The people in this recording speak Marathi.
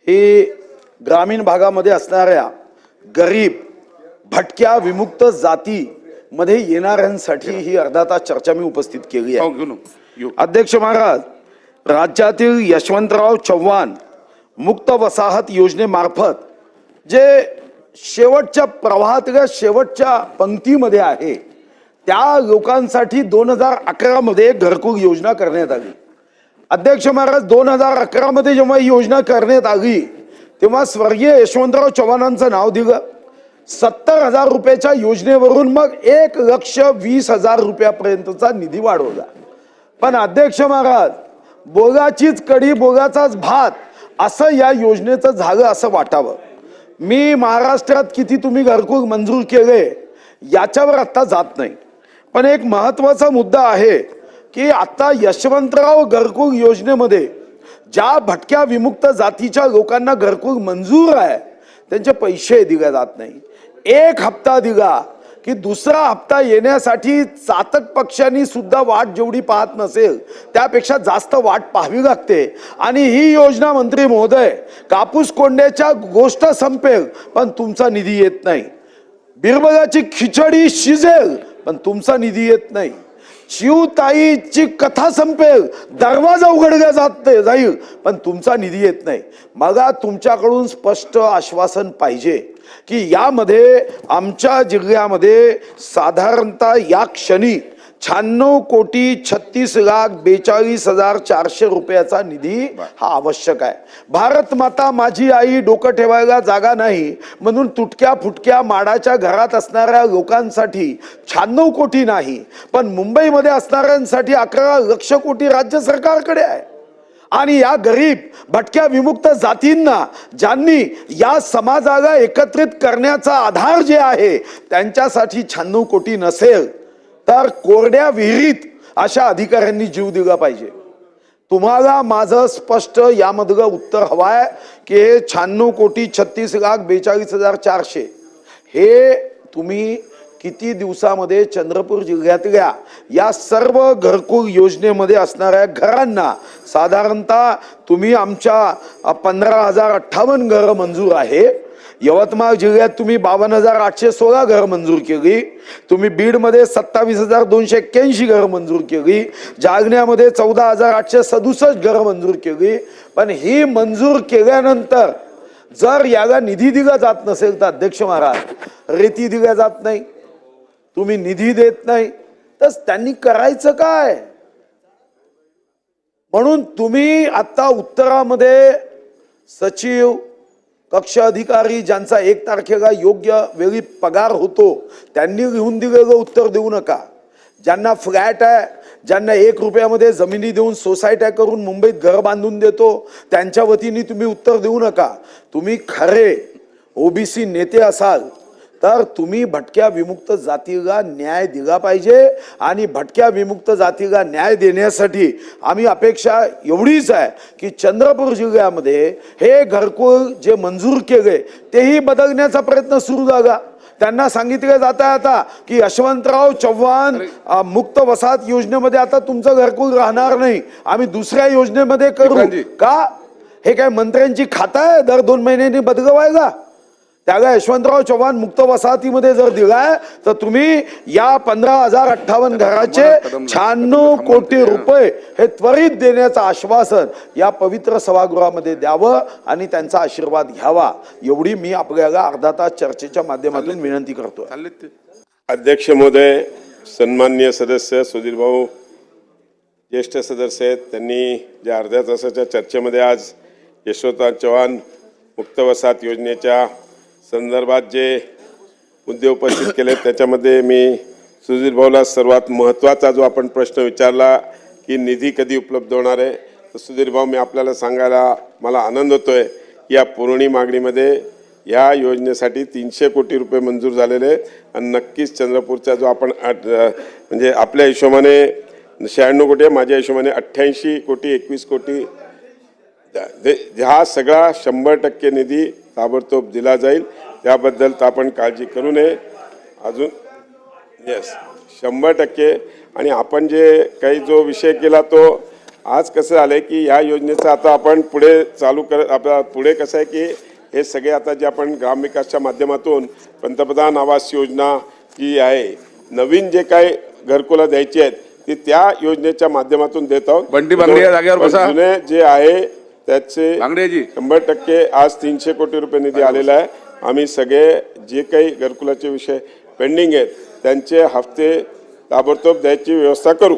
हे ग्रामीण भागामध्ये असणाऱ्या गरीब भटक्या विमुक्त जाती मध्ये येणाऱ्यांसाठी ही अर्धा तास चर्चा मी उपस्थित केली आहे। अध्यक्ष महाराज, राज्यातील यशवंतराव चव्हाण मुक्त वसाहत योजनेमार्फत जे शेवटच्या प्रवाहातल्या शेवटच्या पंक्तीमध्ये आहे त्या लोकांसाठी 2011 मध्ये घरकुल योजना करण्यात आली। अध्यक्ष महाराज, 2011 मध्ये जेव्हा ही योजना करण्यात आली तेव्हा स्वर्गीय यशवंतराव चव्हाणांचं नाव दिलं। 70,000 रुपयाच्या योजनेवरून मग 1,20,000 रुपयापर्यंतचा निधी वाढवला। पण अध्यक्ष महाराज, बोगाचीच कडी बोगाचाच भात असं या योजनेचं झालं असं वाटावं। मी महाराष्ट्रात किती तुम्ही घरकुल मंजूर केले याच्यावर आता जात नाही, पण एक महत्वाचा मुद्दा आहे की आता यशवंतराव घरकुल योजनेमध्ये ज्या भटक्या विमुक्त जातीच्या लोकांना घरकुल मंजूर आहे त्यांचे पैसे दिले जात नाही। एक हप्ता दिला की दुसरा हप्ता येण्यासाठी चातक पक्षांनी सुद्धा वाट जेवढी पाहत नसेल त्यापेक्षा जास्त वाट पाहावी लागते। आणि ही योजना मंत्री महोदय, कापूस कोंड्याच्या गोष्ट संपेल पण तुमचा निधी येत नाही। बिरबलाची खिचडी शिजेल पण तुमचा निधी येत नाही। शिवताईची कथा संपेल, दरवाजा उघडला जाईल पण तुमचा निधी येत नाही। मला तुमच्याकडून स्पष्ट आश्वासन पाहिजे की यामध्ये आमच्या जिल्ह्यामध्ये साधारणतः या क्षणी 96,36,42,400 रुपयाचा निधी हा आवश्यक आहे। भारत माता माझी आई डोकं ठेवायला जागा नाही म्हणून तुटक्या फुटक्या माडाच्या घरात असणाऱ्या लोकांसाठी 96 कोटी नाही, पण मुंबईमध्ये असणाऱ्यांसाठी 11 लक्ष कोटी राज्य सरकारकडे आहे। आणि या गरीब भटक्या विमुक्त जातींना ज्यांनी या समाजाला एकत्रित करण्याचा आधार जे आहे त्यांच्यासाठी 96 कोटी नसेल तर कोरड्या विहिरीत अशा अधिकाऱ्यांनी जीव दिला पाहिजे। तुम्हाला माझं स्पष्ट यामधलं उत्तर हवंय की हे 96,36,42,400 हे तुम्ही किती दिवसामध्ये चंद्रपूर जिल्ह्यातल्या या सर्व घरकुल योजनेमध्ये असणाऱ्या घरांना साधारणतः तुम्ही आमच्या 15,058 घरं मंजूर आहे। यवतमाळ जिल्ह्यात तुम्ही 52,816 घरं मंजूर केली। तुम्ही बीडमध्ये 27,281 घरं मंजूर केली। जालन्यामध्ये 14,867 घरं मंजूर केली। पण ही मंजूर केल्यानंतर जर याला निधी दिला जात नसेल तर अध्यक्ष महाराज, रेती दिल्या जात नाही, तुम्ही निधी देत नाही, तर त्यांनी करायचं काय? म्हणून तुम्ही आता उत्तरामध्ये सचिव, कक्ष अधिकारी ज्यांचा 1 तारखेला योग्य वेळी पगार होतो त्यांनी लिहून दिलेलं उत्तर देऊ नका। ज्यांना फ्लॅट आहे, ज्यांना 1 रुपयामध्ये जमिनी देऊन सोसायट्या करून मुंबईत घर बांधून देतो त्यांच्या वतीने तुम्ही उत्तर देऊ नका। तुम्ही खरे ओबीसी नेते असाल तर तुम्ही भटक्या विमुक्त जातीला न्याय दिला पाहिजे। आणि भटक्या विमुक्त जातीला न्याय देण्यासाठी आम्ही अपेक्षा एवढीच आहे की चंद्रपूर जिल्ह्यामध्ये हे घरकुल जे मंजूर केले तेही बदलण्याचा प्रयत्न सुरू झाला। त्यांना सांगितलं जात आहे आता की यशवंतराव चव्हाण मुक्त वसाहत योजनेमध्ये आता तुमचं घरकुल राहणार नाही, आम्ही दुसऱ्या योजनेमध्ये करू का? हे काय मंत्र्यांची खाता आहे दर 2 महिन्यांनी बदलवायला? त्याला यशवंतराव चव्हाण मुक्त वसाहतीमध्ये जर दिलाय तर तुम्ही या 15,058 घराचे 96 कोटी रुपये हे त्वरित देण्याचं आश्वासन या पवित्र सभागृहामध्ये द्यावं आणि त्यांचा आशीर्वाद घ्यावा, एवढी मी आपल्याला अर्धा तास चर्चेच्या माध्यमातून विनंती करतो। अध्यक्ष महोदय, सन्माननीय सदस्य सुधीर भाऊ, ज्येष्ठ सदस्य आहेत, त्यांनी ज्या अर्ध्या तासाच्या चर्चेमध्ये आज यशवंतराव चव्हाण मुक्त वसाहत योजनेच्या संदर्भात जे मुद्दे उपस्थित केले त्याच्यामध्ये मी सुधीर भाऊला सर्वात महत्त्वाचा जो आपण प्रश्न विचारला की निधी कधी उपलब्ध होणार आहे, तर सुधीर भाऊ, मी आपल्याला सांगायला मला आनंद होतोय या पुरवणी मागणीमध्ये या योजनेसाठी 300 कोटी रुपये मंजूर झालेले आणि नक्कीच चंद्रपूरचा जो आपण म्हणजे आपल्या हिशोबाने 96 कोटी, माझ्या हिशोबाने 88 कोटी 21 कोटी हा सगळा 100% निधी ताबडतोब दिला जाईल। त्याबद्दल तर आपण काळजी करू नये। अजून यस 100%। आणि आपण जे काही जो विषय केला तो आज कसं झालंय की ह्या योजनेचं आता आपण पुढे चालू करत आपला पुढे कसं आहे की हे सगळे आता जे आपण ग्रामविकासच्या माध्यमातून पंतप्रधान आवास योजना जी आहे, नवीन जे काही घरकुलं द्यायची आहेत ती त्या योजनेच्या माध्यमातून देत आहोत. बंटी बांगडे या जागेवर पण बसा. जुने जे आहे त्याचे बांगडेजी 100% आज 300 कोटी रुपये निधी आलेला आहे. आम्ही सगळे जे काही घरकुलाचे विषय पेंडिंग आहेत त्यांचे हप्ते ताबडतोब द्यायची व्यवस्था करू.